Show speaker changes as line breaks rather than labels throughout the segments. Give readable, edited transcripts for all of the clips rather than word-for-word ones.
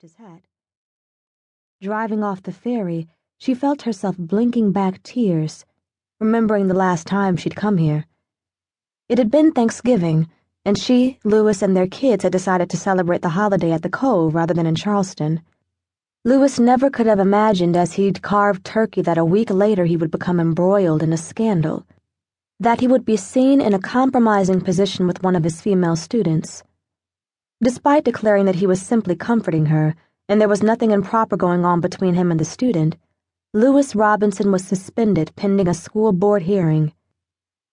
tipped his hat. Driving off the ferry, she felt herself blinking back tears, remembering the last time she'd come here. It had been Thanksgiving, and she, Louis, and their kids had decided to celebrate the holiday at the Cove rather than in Charleston. Louis never could have imagined as he'd carved turkey that a week later he would become embroiled in a scandal, that he would be seen in a compromising position with one of his female students. Despite declaring that he was simply comforting her, and there was nothing improper going on between him and the student, Louis Robinson was suspended pending a school board hearing.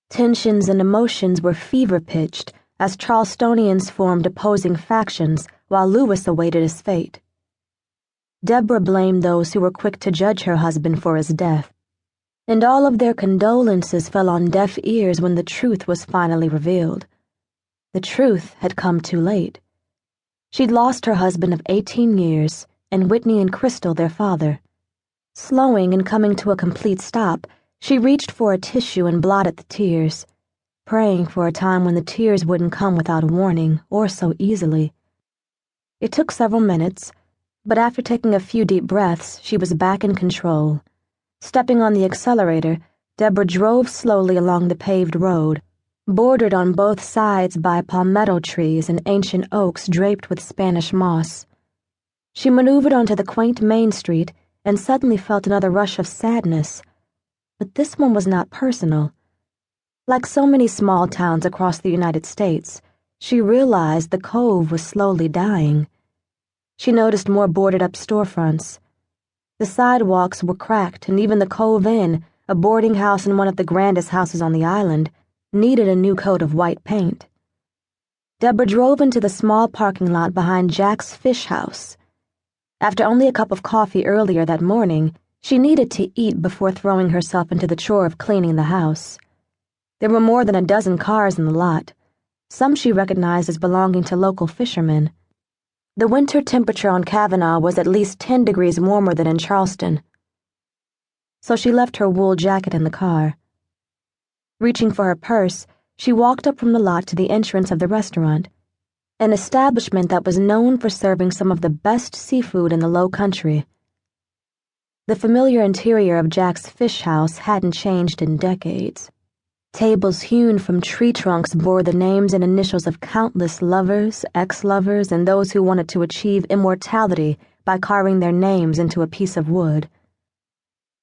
Tensions and emotions were fever-pitched as Charlestonians formed opposing factions while Louis awaited his fate. Deborah blamed those who were quick to judge her husband for his death, and all of their condolences fell on deaf ears when the truth was finally revealed. The truth had come too late. She'd lost her husband of 18 years, and Whitney and Crystal their father. Slowing and coming to a complete stop, she reached for a tissue and blotted the tears, praying for a time when the tears wouldn't come without warning or so easily. It took several minutes, but after taking a few deep breaths, she was back in control. Stepping on the accelerator, Deborah drove slowly along the paved road, bordered on both sides by palmetto trees and ancient oaks draped with Spanish moss. She maneuvered onto the quaint main street and suddenly felt another rush of sadness. But this one was not personal. Like so many small towns across the United States, she realized the Cove was slowly dying. She noticed more boarded-up storefronts. The sidewalks were cracked, and even the Cove Inn, a boarding house and one of the grandest houses on the island, needed a new coat of white paint. Deborah drove into the small parking lot behind Jack's Fish House. After only a cup of coffee earlier that morning, she needed to eat before throwing herself into the chore of cleaning the house. There were more than a dozen cars in the lot, some she recognized as belonging to local fishermen. The winter temperature on Cavanaugh was at least 10 degrees warmer than in Charleston, so she left her wool jacket in the car. Reaching for her purse, she walked up from the lot to the entrance of the restaurant, an establishment that was known for serving some of the best seafood in the Low Country. The familiar interior of Jack's Fish House hadn't changed in decades. Tables hewn from tree trunks bore the names and initials of countless lovers, ex-lovers, and those who wanted to achieve immortality by carving their names into a piece of wood.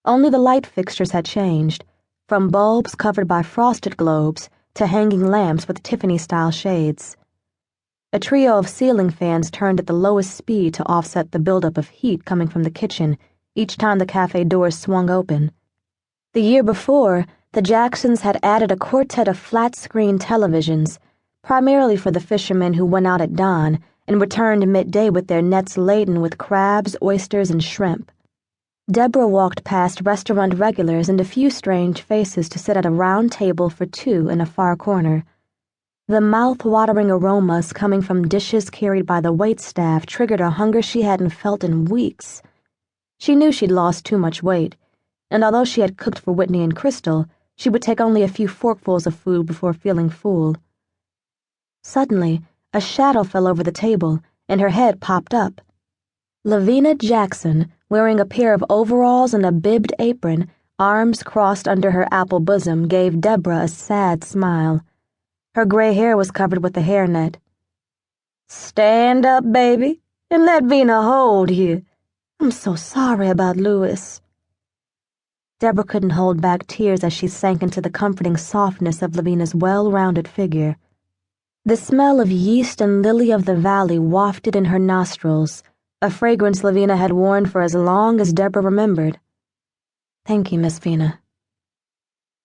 Only the light fixtures had changed, from bulbs covered by frosted globes to hanging lamps with Tiffany-style shades. A trio of ceiling fans turned at the lowest speed to offset the buildup of heat coming from the kitchen each time the cafe doors swung open. The year before, the Jacksons had added a quartet of flat-screen televisions, primarily for the fishermen who went out at dawn and returned midday with their nets laden with crabs, oysters, and shrimp. Deborah walked past restaurant regulars and a few strange faces to sit at a round table for two in a far corner. The mouth-watering aromas coming from dishes carried by the waitstaff triggered a hunger she hadn't felt in weeks. She knew she'd lost too much weight, and although she had cooked for Whitney and Crystal, she would take only a few forkfuls of food before feeling full. Suddenly, a shadow fell over the table, and her head popped up. Lavina Jackson, wearing a pair of overalls and a bibbed apron, arms crossed under her apple bosom, gave Deborah a sad smile. Her gray hair was covered with a hairnet. "Stand up, baby, and let Vina hold you. I'm so sorry about Louis." Deborah couldn't hold back tears as she sank into the comforting softness of Lavina's well-rounded figure. The smell of yeast and lily of the valley wafted in her nostrils, a fragrance Lavina had worn for as long as Deborah remembered. "Thank you, Miss Vina."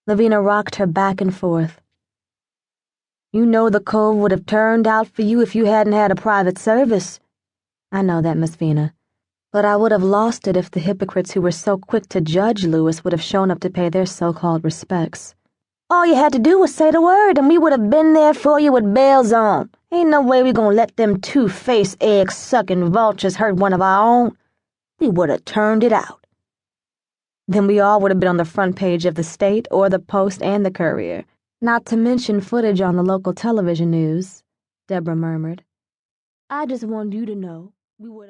Lavina rocked her back and forth. "You know the Cove would have turned out for you if you hadn't had a private service." "I know that, Miss Vina. But I would have lost it if the hypocrites who were so quick to judge Louis would have shown up to pay their so-called respects." "All you had to do was say the word, and we would have been there for you with bells on. Ain't no way we gonna let them two-faced, egg-sucking vultures hurt one of our own. We would have turned it out." "Then we all would have been on the front page of the State or the Post and the Courier, not to mention footage on the local television news," Deborah murmured. "I just want you to know we would have..."